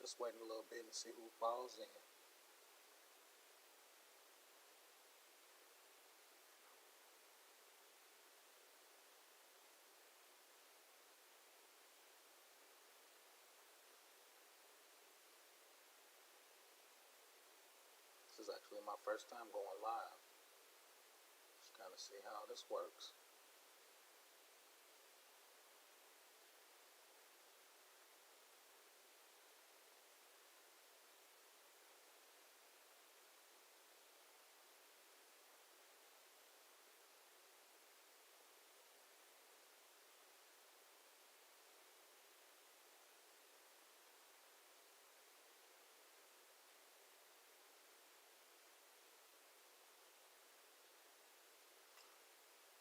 just waiting a little bit and see who falls in. This is actually my first time going live. Just kind of see how this works.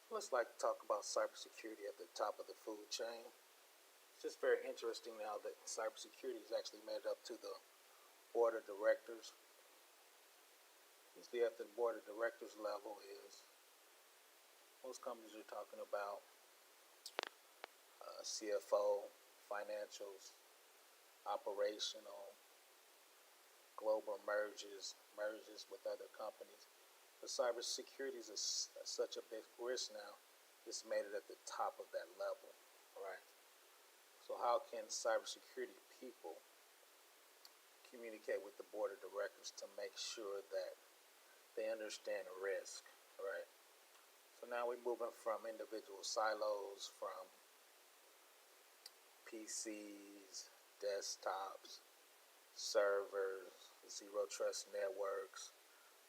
Let's like to talk about cybersecurity at the top of the food chain. It's just very interesting now that cybersecurity is actually made up to the board of directors. Usually at the board of directors level is most companies are talking about CFO, financials, operational, global merges with other companies. But cybersecurity is such a big risk now. It's made it at the top of that level, right? So how can cybersecurity people communicate with the board of directors to make sure that they understand risk, right? So now we're moving from individual silos, from PCs, desktops, servers, zero trust networks,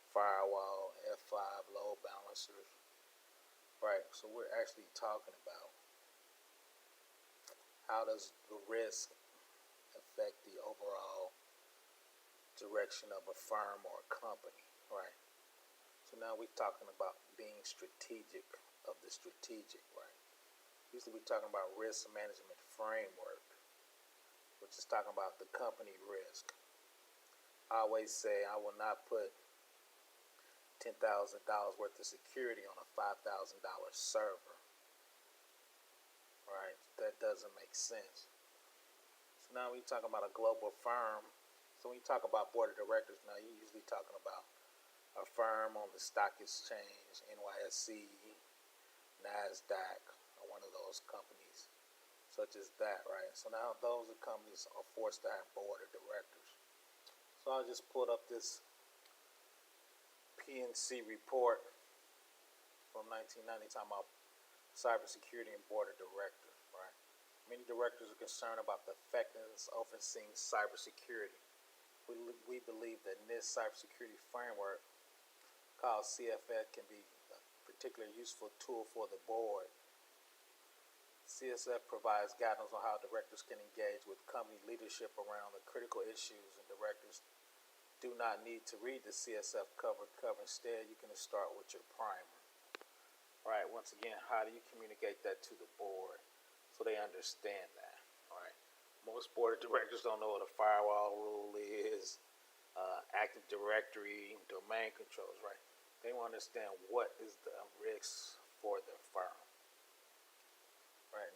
firewall, F5, load balancers, right? So we're actually talking about how does the risk affect the overall direction of a firm or a company, right? So now we're talking about being strategic of the strategic, right? Usually we're talking about risk management framework, which is talking about the company risk. I always say I will not put $10,000 worth of security on a $5,000 server, right? That doesn't make sense. So now we talk about a global firm. So when you talk about board of directors, now you're usually talking about a firm on the stock exchange, NYSE, NASDAQ, or one of those companies such as that, right? So now those companies are forced to have board of directors. So I just pulled up this PNC report from 1990 talking about cybersecurity and board of directors, right? Many directors are concerned about the effectiveness of overseeing cybersecurity. We believe that NIST cybersecurity framework called CFS can be a particularly useful tool for the board. CSF provides guidance on how directors can engage with company leadership around the critical issues, and directors do not need to read the CSF cover. Instead, you can start with your primer. All right, once again, how do you communicate that to the board so they understand that? All right, most board of directors don't know what a firewall rule is, Active Directory, domain controls, right? They want to understand what is the risk for the firm. Right.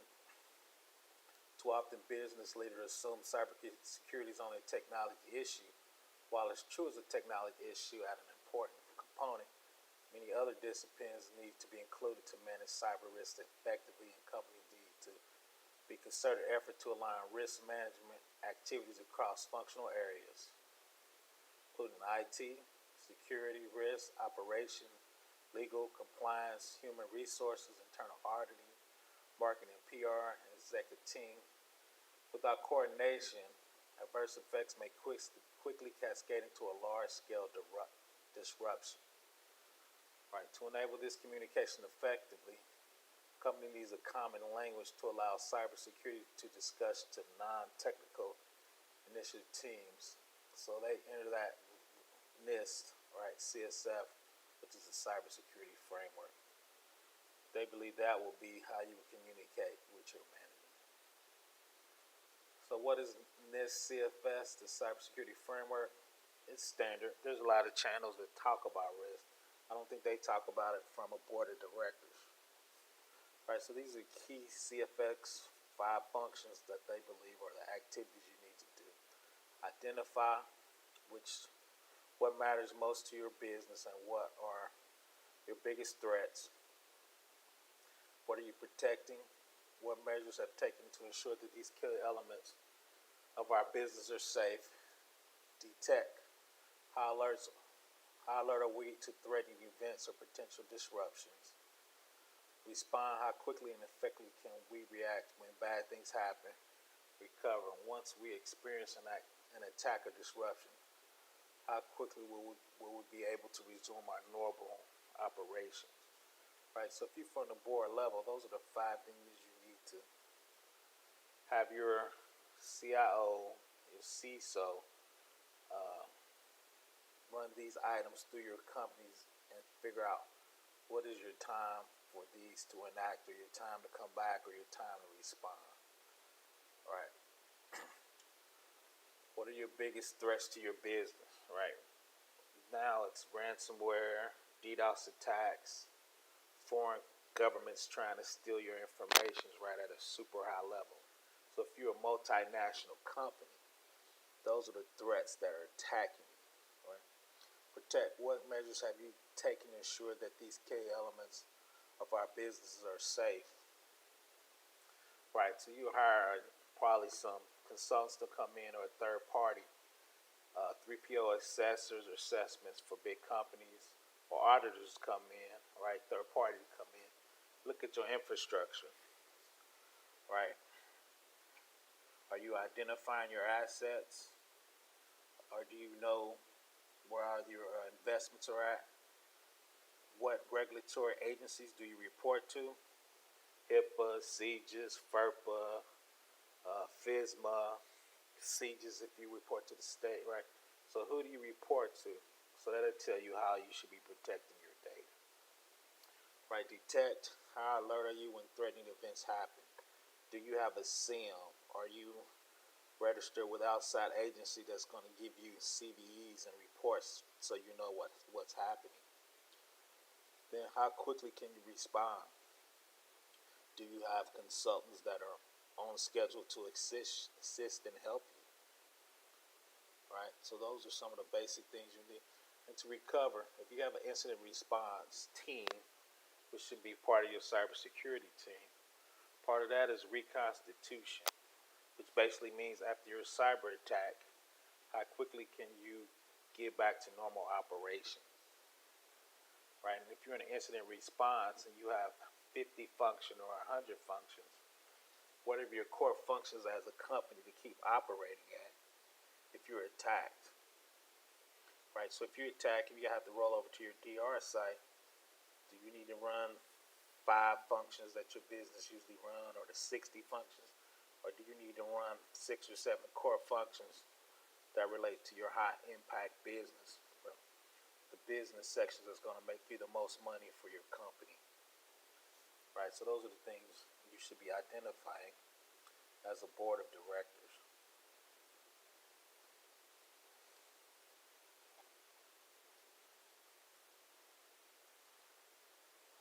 Too often, business leaders assume cybersecurity is only a technology issue. While it's true as a technology issue at an important component, many other disciplines need to be included to manage cyber risks effectively, and companies need to be concerted effort to align risk management activities across functional areas, including IT, security, risk, operation, legal, compliance, human resources, internal auditing, marketing, PR, and executive team. Without coordination, adverse effects may quickly cascade into a large-scale disruption. Right. To enable this communication effectively, the company needs a common language to allow cybersecurity to discuss to non-technical initiative teams. So they enter that NIST, right, CSF, which is a cybersecurity framework. They believe that will be how you communicate with your manager. So what is NIST CFS, the cybersecurity framework? It's standard. There's a lot of channels that talk about risk. I don't think they talk about it from a board of directors. Right, so these are key CFX 5 functions that they believe are the activities you need to do. Identify what matters most to your business and what are your biggest threats. What are you protecting? What measures have taken to ensure that these key elements of our business are safe? Detect. How alert are we to threatening events or potential disruptions? Respond. How quickly and effectively can we react when bad things happen? Recover. Once we experience an attack or disruption, how quickly will we be able to resume our normal operations? Right. So if you're from the board level, those are the 5 things you need to have your CIO, your CISO, run these items through your companies and figure out what is your time for these to enact, or your time to come back, or your time to respond. Right. What are your biggest threats to your business? Right. Now it's ransomware, DDoS attacks, foreign governments trying to steal your information right at a super high level. So if you're a multinational company, those are the threats that are attacking you. Right? Protect. What measures have you taken to ensure that these key elements of our businesses are safe? Right. So you hire probably some consultants to come in, or a third party, 3PO assessors or assessments for big companies, or auditors come in, right? Third party to come in. Look at your infrastructure, right? Are you identifying your assets? Or do you know where all your investments are at? What regulatory agencies do you report to? HIPAA, CGIS, FERPA, FISMA, CGIS if you report to the state, right? So who do you report to? So that'll tell you how you should be protecting your data. Right, detect. How alert are you when threatening events happen? Do you have a SIM? Are you registered with outside agency that's going to give you CVEs and reports so you know what's happening? Then how quickly can you respond? Do you have consultants that are on schedule to assist and help you? Right, so those are some of the basic things you need. And to recover, if you have an incident response team, which should be part of your cybersecurity team, part of that is reconstitution, which basically means after your cyber attack, how quickly can you get back to normal operations? Right, and if you're in an incident response and you have 50 functions or 100 functions, whatever your core functions as a company to keep operating at, if you're attacked, right? So if you're attacked, if you have to roll over to your DR site, do you need to run 5 functions that your business usually run, or the 60 functions? Or do you need to run 6 or 7 core functions that relate to your high impact business? Well, the business sections is going to make you the most money for your company. Right, so those are the things you should be identifying as a board of directors.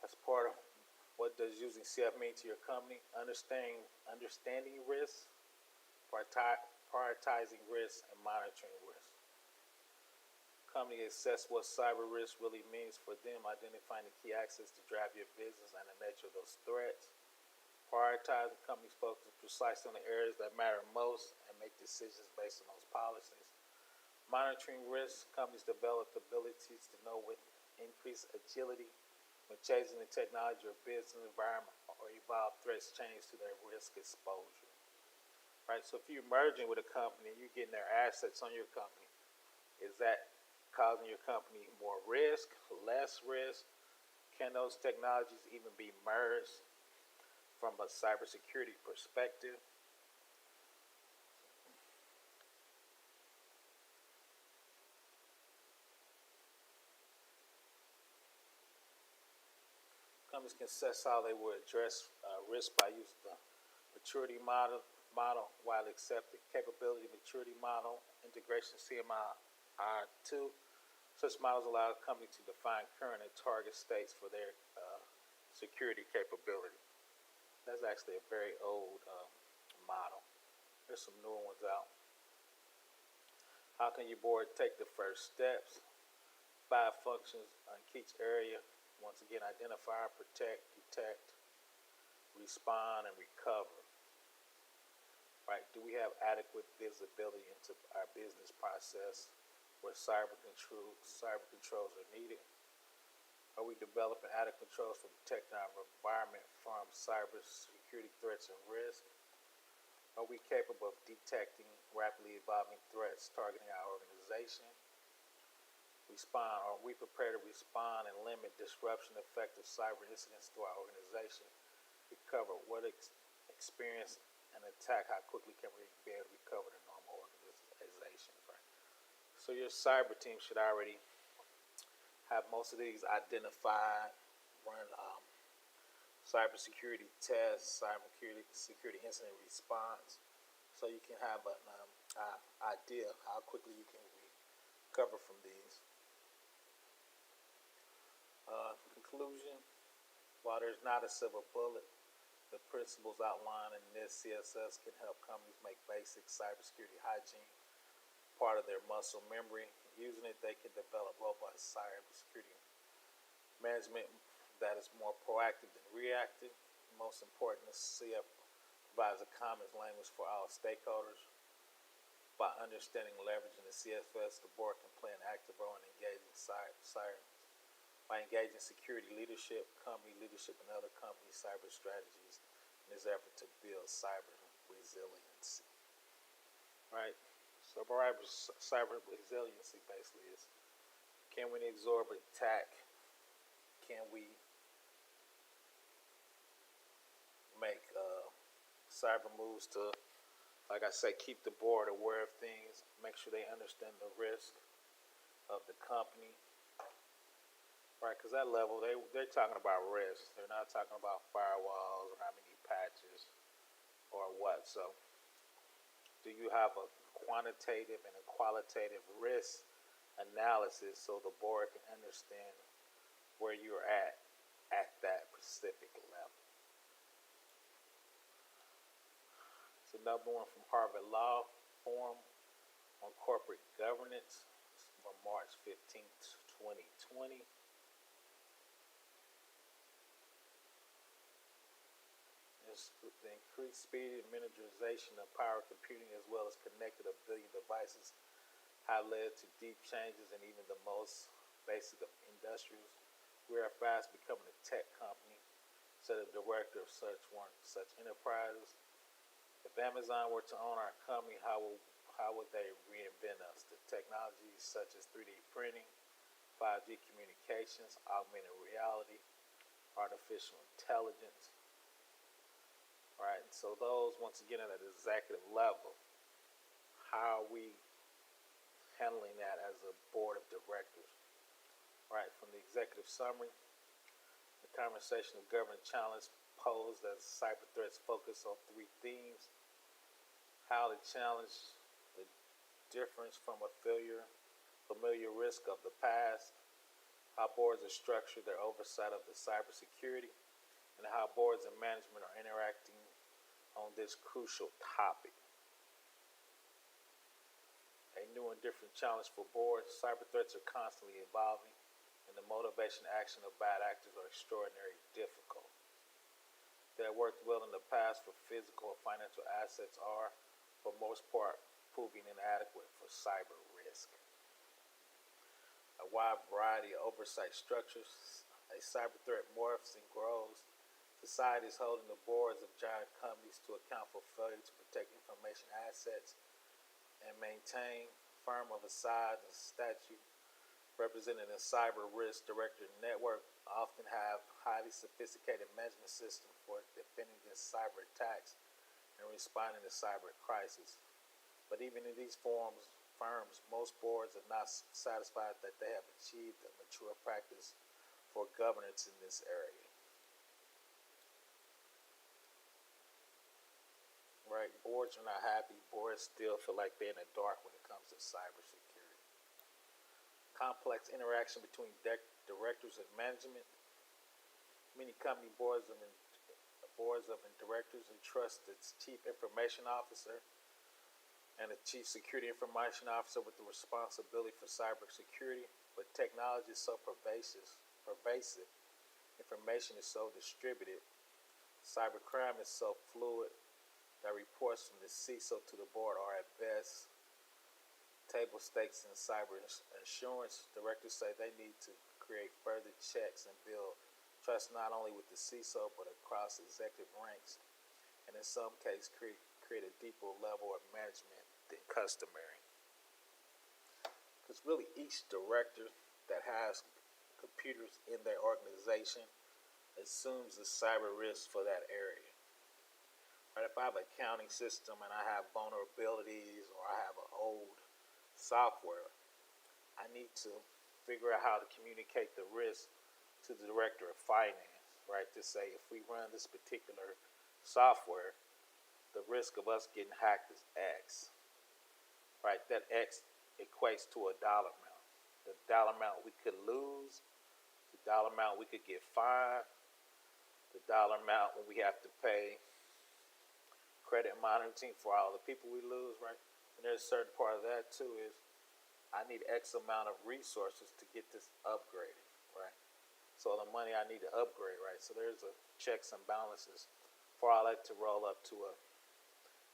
As part of what does using CF mean to your company? Understanding risks, prioritizing risks, and monitoring risks. Company assess what cyber risk really means for them, identifying the key access to drive your business and the nature of those threats. Prioritizing companies focus precisely on the areas that matter most and make decisions based on those policies. Monitoring risks, companies develop the abilities to know with increased agility when changing the technology or business environment or evolve threats change to their risk exposure. Right, so if you're merging with a company and you're getting their assets on your company, is that causing your company more risk, less risk? Can those technologies even be merged from a cybersecurity perspective? Companies can assess how they will address risk by using the maturity model while accepting capability maturity model, integration CMI 2. Such models allow a company to define current and target states for their security capability. That's actually a very old model. There's some newer ones out. How can your board take the first steps? 5 functions on each area. Once again, identify, protect, detect, respond, and recover. Right? Do we have adequate visibility into our business process where cyber controls are needed? Are we developing adequate controls for protecting our environment from cybersecurity threats and risk? Are we capable of detecting rapidly evolving threats targeting our organization? Respond. Are we prepared to respond and limit disruption of effective cyber incidents to our organization? Recover. What experience an attack? How quickly can we be able to recover the normal organization? Right? So your cyber team should already have most of these identified, run cybersecurity tests, cybersecurity incident response, so you can have an idea how quickly you can recover from these. Conclusion: while there's not a silver bullet, the principles outlined in this CSS can help companies make basic cybersecurity hygiene part of their muscle memory. Using it, they can develop robust cybersecurity management that is more proactive than reactive. Most important, the CF provides a common language for all stakeholders. By understanding and leveraging the CFS, the board can play an active role in engaging by engaging security leadership, company leadership, and other company cyber strategies in this effort to build cyber resiliency. Right? So cyber resiliency basically is, can we absorb an attack? Can we make cyber moves to, like I say, keep the board aware of things, make sure they understand the risk of the company, right? Because that level, they're talking about risk. They're not talking about firewalls or how many patches or what. So do you have a quantitative and a qualitative risk analysis so the board can understand where you're at that specific level? So another one from Harvard Law Forum on Corporate Governance from March 15th, 2020. The increased speed and miniaturization of power computing as well as connected a billion devices have led to deep changes in even the most basic of industries. We are fast becoming a tech company, said a director of such enterprises. If Amazon were to own our company, how would they reinvent us? The technologies such as 3D printing, 5G communications, augmented reality, artificial intelligence. Right, so those, once again, at an executive level, how are we handling that as a board of directors? Right, from the executive summary, the conversation of governance challenge posed as cyber threats focus on 3 themes: how to challenge the difference from a familiar risk of the past, how boards are structured, their oversight of the cybersecurity, and how boards and management are interacting on this crucial topic. A new and different challenge for boards. Cyber threats are constantly evolving, and the motivation and action of bad actors are extraordinarily difficult. They have worked well in the past for physical or financial assets are, for most part, proving inadequate for cyber risk. A wide variety of oversight structures. A cyber threat morphs and grows. Society is holding the boards of giant companies to account for failure to protect information assets and maintain. Firm of a size and statute representing a cyber risk director network often have highly sophisticated management system for defending against cyber attacks and responding to cyber crises. But even in these firms, most boards are not satisfied that they have achieved a mature practice for governance in this area. Right? Boards are not happy. Boards still feel like they're in the dark when it comes to cybersecurity. Complex interaction between directors and management. Many company boards of directors entrust its chief information officer and the Chief Security Information Officer with the responsibility for cybersecurity. But technology is so pervasive, information is so distributed, cybercrime is so fluid that reports from the CISO to the board are at best table stakes in cyber insurance. Directors say they need to create further checks and build trust not only with the CISO but across executive ranks, and in some cases create a deeper level of management than customary. Because really each director that has computers in their organization assumes the cyber risk for that area. Right, if I have an accounting system and I have vulnerabilities or I have an old software, I need to figure out how to communicate the risk to the director of finance, right? To say if we run this particular software, the risk of us getting hacked is X, right? That X equates to a dollar amount. The dollar amount we could lose, the dollar amount we could get fined, the dollar amount when we have to pay credit monitoring for all the people we lose, right? And there's a certain part of that too is I need X amount of resources to get this upgraded, right? So the money I need to upgrade, right? So there's a checks and balances for all that to roll up to a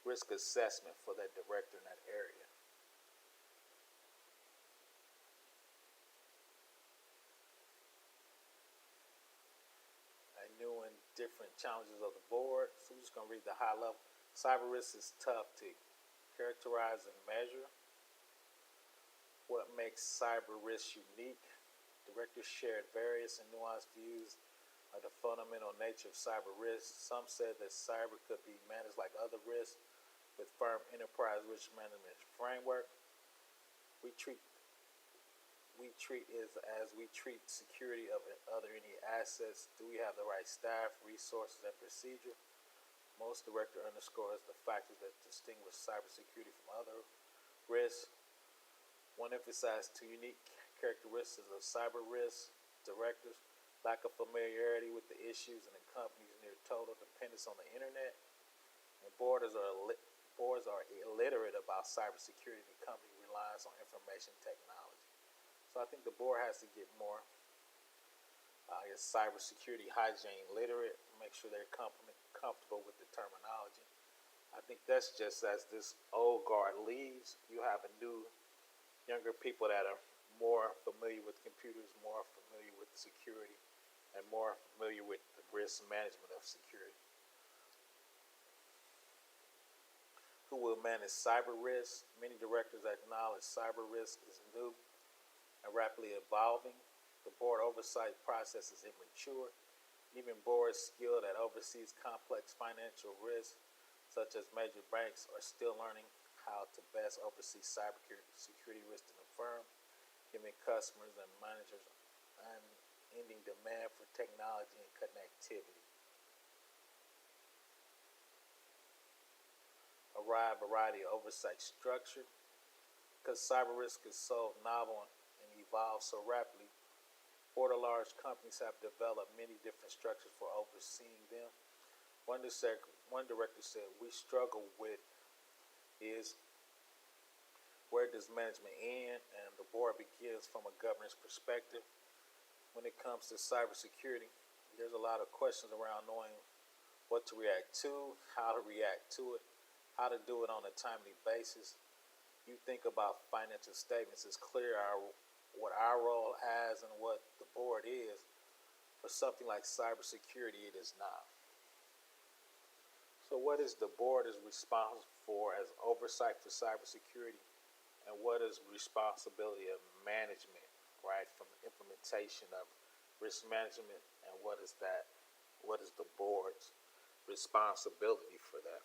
risk assessment for that director in that area. New and different challenges of the board. So we're just going to read the high level. Cyber risk is tough to characterize and measure. What makes cyber risk unique? Directors shared various and nuanced views of the fundamental nature of cyber risk. Some said that cyber could be managed like other risks with firm enterprise risk management framework. We treat it as we treat security of other any assets. Do we have the right staff, resources, and procedure? Most director underscores the factors that distinguish cybersecurity from other risks. One emphasized two unique characteristics of cyber risk. Directors lack of familiarity with the issues and the company's near total dependence on the internet. And boards are illiterate about cybersecurity. The company relies on information technology. So I think the board has to get more, cybersecurity hygiene literate, make sure they're comfortable with the terminology. I think that's just as this old guard leaves, you have a new, younger people that are more familiar with computers, more familiar with security, and more familiar with the risk management of security. Who will manage cyber risk? Many directors acknowledge cyber risk is new and rapidly evolving. The board oversight process is immature. Even boards skilled that oversees complex financial risks, such as major banks, are still learning how to best oversee cybersecurity risks in the firm, giving customers and managers unending demand for technology and connectivity. A wide variety of oversight structure. Because cyber risk is so novel and evolves so rapidly, board of large companies have developed many different structures for overseeing them. One director said, we struggle with is where does management end, and the board begins from a governance perspective. When it comes to cybersecurity, there's a lot of questions around knowing what to react to, how to react to it, how to do it on a timely basis. You think about financial statements, it's clear what our role as and what the board is. For something like cybersecurity, it is not. So what is the board is responsible for as oversight for cybersecurity, and what is responsibility of management, right, from the implementation of risk management, and what is the board's responsibility for that?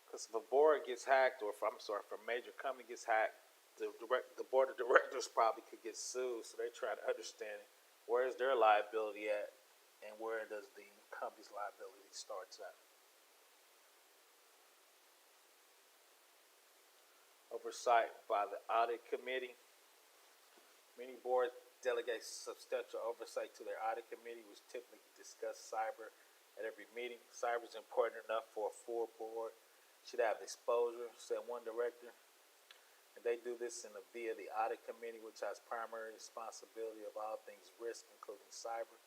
Because if a board gets hacked, or if a major company gets hacked, the board of directors probably could get sued. So they try to understand where is their liability at, and where does the company's liability starts at. Oversight by the audit committee. Many boards delegate substantial oversight to their audit committee, which typically discuss cyber at every meeting. Cyber is important enough for a full board should have exposure, said one director. And they do this via the audit committee, which has primary responsibility of all things risk, including cyber.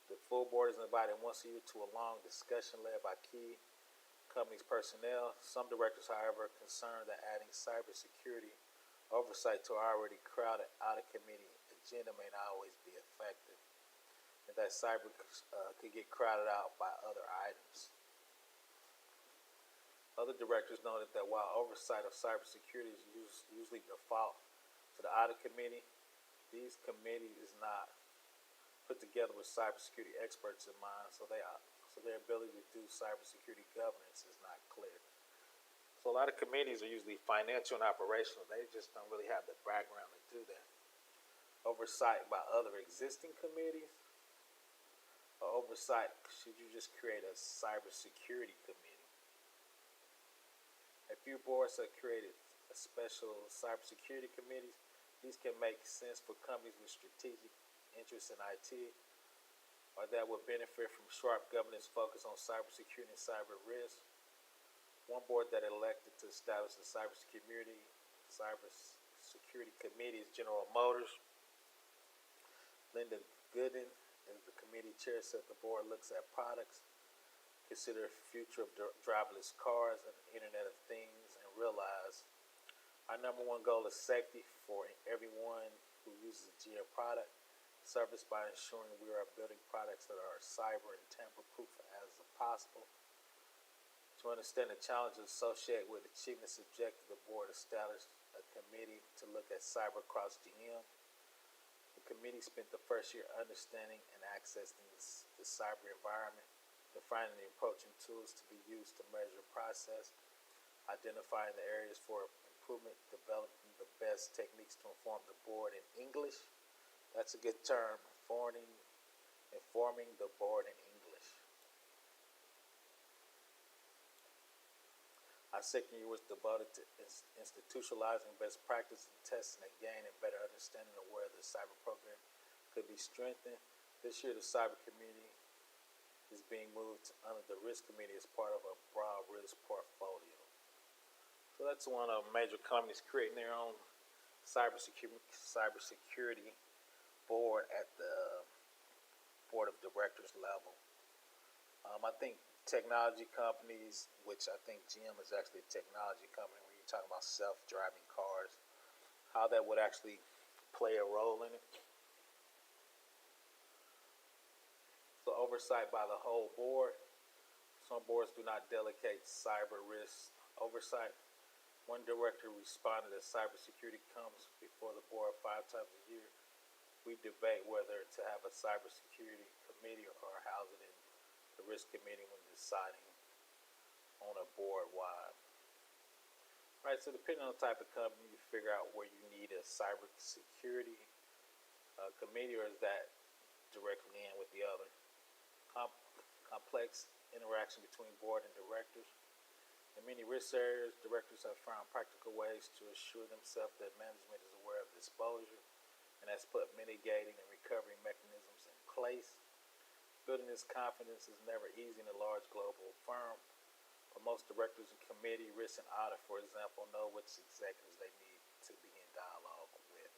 The full board is invited once a year to a long discussion led by key company's personnel. Some directors, however, are concerned that adding cybersecurity oversight to our already crowded audit committee agenda may not always be effective, and that cyber could get crowded out by other items. Other directors noted that while oversight of cybersecurity is usually default to the audit committee, these committees is not put together with cybersecurity experts in mind, so their ability to do cybersecurity governance is not clear. So a lot of committees are usually financial and operational. They just don't really have the background to do that. Oversight by other existing committees, or oversight, should you just create a cybersecurity committee? A few boards have created a special cybersecurity committees. These can make sense for companies with strategic interests in IT, or that would benefit from sharp governance focus on cybersecurity and cyber risk. One board that elected to establish the cybersecurity committee is General Motors. Linda Gooden, as the committee chair, said the board looks at products, consider the future of driverless cars and the Internet of Things, and realize our number one goal is safety for everyone who uses a GM product, service by ensuring we are building products that are cyber and tamper-proof as possible. To understand the challenges associated with achieving this objective, the board established a committee to look at cyber across GM. The committee spent the first year understanding and accessing the cyber environment, defining the approach and tools to be used to measure process, identifying the areas for improvement, developing the best techniques to inform the board in English. That's a good term, informing the board in English. Our second year was devoted to institutionalizing best practice and testing and gaining better understanding of where the cyber program could be strengthened. This year, the cyber committee is being moved under the risk committee as part of a broad risk portfolio. So that's one of major companies creating their own cybersecurity board at the board of directors level. I think technology companies, which I think GM is actually a technology company when you're talking about self-driving cars, how that would actually play a role in it. So oversight by the whole board. Some boards do not delegate cyber risk oversight. One director responded that cybersecurity comes before the board 5 times a year. We debate whether to have a cybersecurity committee or house it in the risk committee when deciding on a board wide. Right, so depending on the type of company, you figure out where you need a cybersecurity committee, or is that directly in with the other. Complex interaction between board and directors. In many risk areas, directors have found practical ways to assure themselves that management is aware of the exposure and has put mitigating and recovery mechanisms in place. Building this confidence is never easy in a large global firm, but most directors and committee, risk and audit, for example, know which executives they need to be in dialogue with.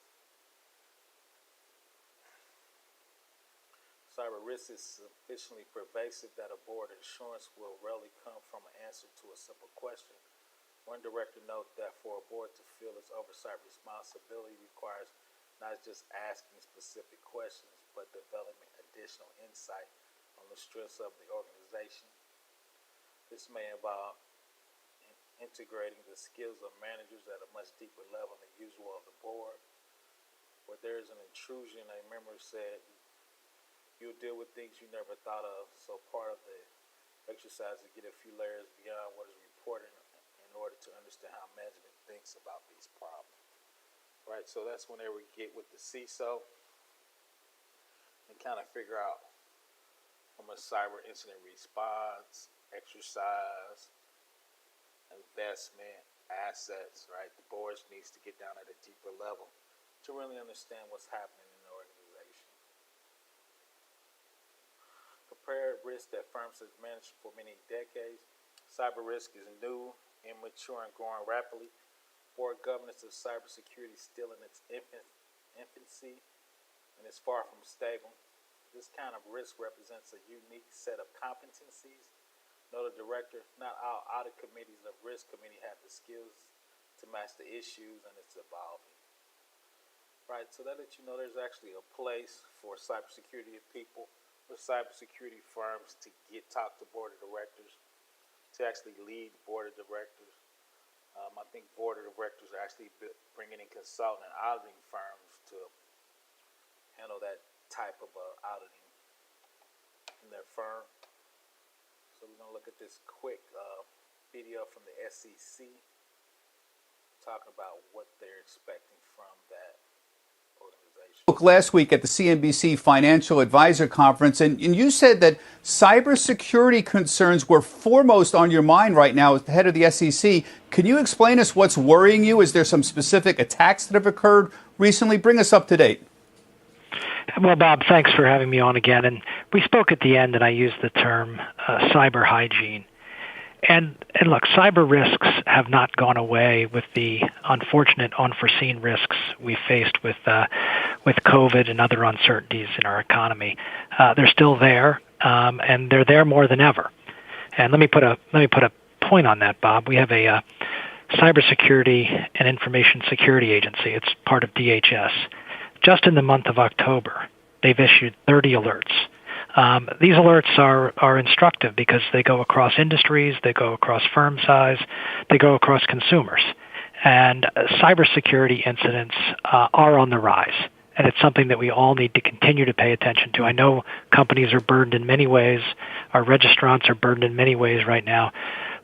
Cyber risk is sufficiently pervasive that a board assurance will rarely come from an answer to a simple question. One director noted that for a board to feel its oversight responsibility requires not just asking specific questions, but developing additional insight on the strengths of the organization. This may involve integrating the skills of managers at a much deeper level than usual of the board. Where there is an intrusion, a member said, you'll deal with things you never thought of, so part of the exercise is to get a few layers beyond what is reported in order to understand how management thinks about these problems. Right, so that's whenever we get with the CISO and kind of figure out from a cyber incident response, exercise, investment, assets, right? The board needs to get down at a deeper level to really understand what's happening in the organization. Compared risk that firms have managed for many decades, Cyber risk is new, immature, and growing rapidly. Board governance of cybersecurity is still in its infancy and is far from stable. This kind of risk represents a unique set of competencies. No, the director, not all audit committees of risk committee have the skills to match the issues, and it's evolving. Right, so that lets you know there's actually a place for cybersecurity people, for cybersecurity firms to talk to board of directors, to actually lead board of directors. I think board of directors are actually bringing in consultant and auditing firms to handle that type of auditing in their firm. So we're going to look at this quick video from the SEC talking about what they're expecting from that organization. Last week at the CNBC Financial Advisor Conference, and you said that cybersecurity concerns were foremost on your mind right now as the head of the SEC. Can you explain us what's worrying you? Is there some specific attacks that have occurred recently? Bring us up to date. Well, Bob, thanks for having me on again. And we spoke at the end, and I used the term cyber hygiene. And look, cyber risks have not gone away with the unfortunate, unforeseen risks we faced with COVID and other uncertainties in our economy. They're still there, and they're there more than ever. And let me put a point on that, Bob. We have a Cybersecurity and Information Security Agency. It's part of DHS. Just in the month of October, they've issued 30 alerts. These alerts are instructive because they go across industries, they go across firm size, they go across consumers. And cybersecurity incidents are on the rise. And it's something that we all need to continue to pay attention to. I know companies are burdened in many ways. Our registrants are burdened in many ways right now.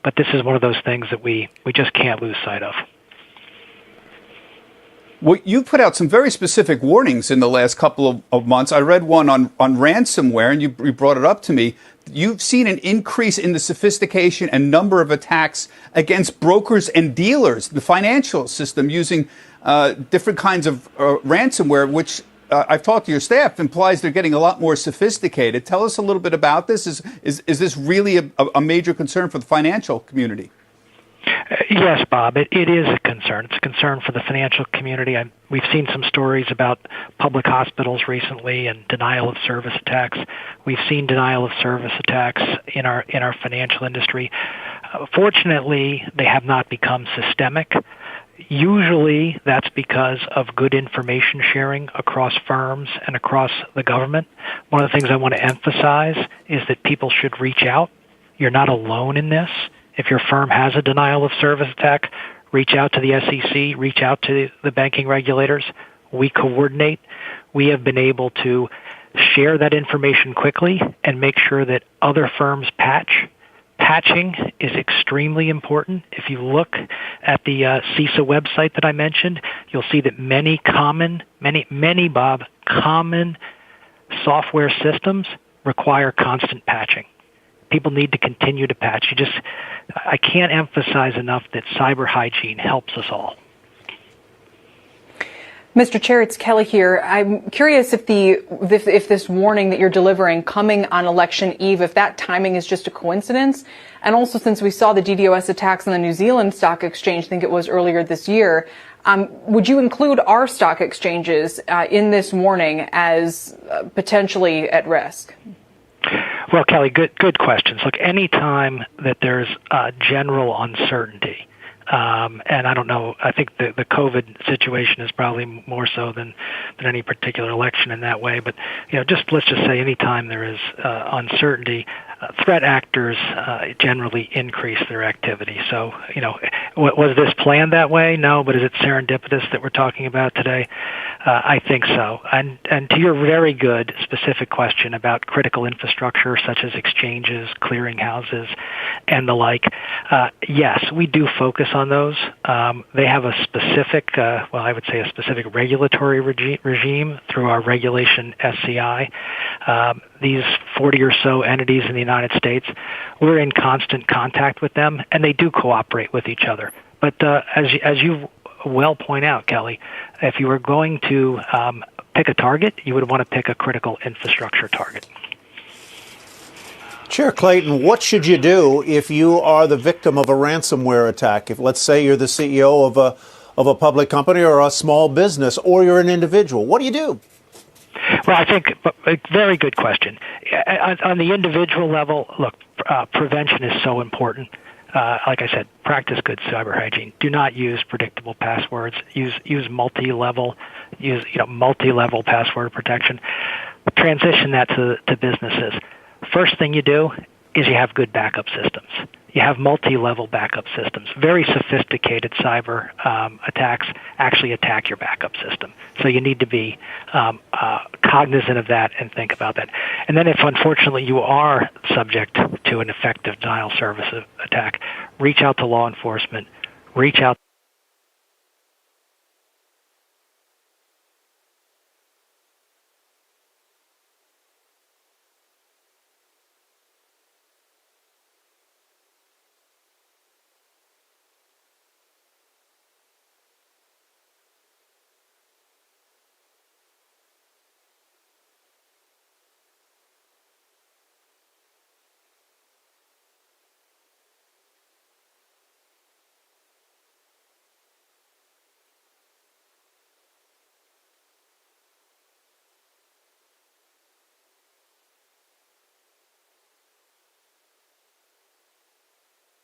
But this is one of those things that we just can't lose sight of. Well, you put out some very specific warnings in the last couple of months. I read one on ransomware, and you brought it up to me. You've seen an increase in the sophistication and number of attacks against brokers and dealers, the financial system, using different kinds of ransomware, which I've talked to your staff, implies they're getting a lot more sophisticated. Tell us a little bit about this. Is this really a major concern for the financial community? Yes, Bob, it is a concern. It's a concern for the financial community. We've seen some stories about public hospitals recently and denial of service attacks. We've seen denial of service attacks in our financial industry. Fortunately, they have not become systemic. Usually, that's because of good information sharing across firms and across the government. One of the things I want to emphasize is that people should reach out. You're not alone in this. If your firm has a denial of service attack, reach out to the SEC, reach out to the banking regulators. We coordinate. We have been able to share that information quickly and make sure that other firms patch. Patching is extremely important. If you look at the CISA website that I mentioned, you'll see that many common software systems require constant patching. People need to continue to patch. I can't emphasize enough that cyber hygiene helps us all. Mr. Chair, it's Kelly here. I'm curious if this warning that you're delivering coming on election eve, if that timing is just a coincidence. And also, since we saw the DDoS attacks on the New Zealand Stock Exchange, I think it was earlier this year, would you include our stock exchanges in this warning as potentially at risk? Well, Kelly, good questions. Look, any time that there's general uncertainty, and I don't know, I think the COVID situation is probably more so than any particular election in that way. But let's just say any time there is uncertainty, threat actors generally increase their activity. So, was this planned that way? No, but is it serendipitous that we're talking about today? I think so. And to your very good specific question about critical infrastructure such as exchanges, clearinghouses, and the like, yes, we do focus on those. They have a specific, I would say a specific regulatory regime through our regulation SCI. These 40 or so entities in the United States, we're in constant contact with them, and they do cooperate with each other. But as you well point out, Kelly, if you were going to pick a target, you would want to pick a critical infrastructure target. Chair Clayton, what should you do if you are the victim of a ransomware attack? If, let's say, you're the CEO of a public company or a small business, or you're an individual, what do you do? Well, I think a very good question. On the individual level, look, prevention is so important. Like I said, practice good cyber hygiene. Do not use predictable passwords. Use multi-level password protection. Transition that to businesses. First thing you do is you have good backup systems. You have multi-level backup systems. Very sophisticated cyber attacks actually attack your backup system. So you need to be cognizant of that and think about that. And then if, unfortunately, you are subject to an effective denial service attack, reach out to law enforcement, reach out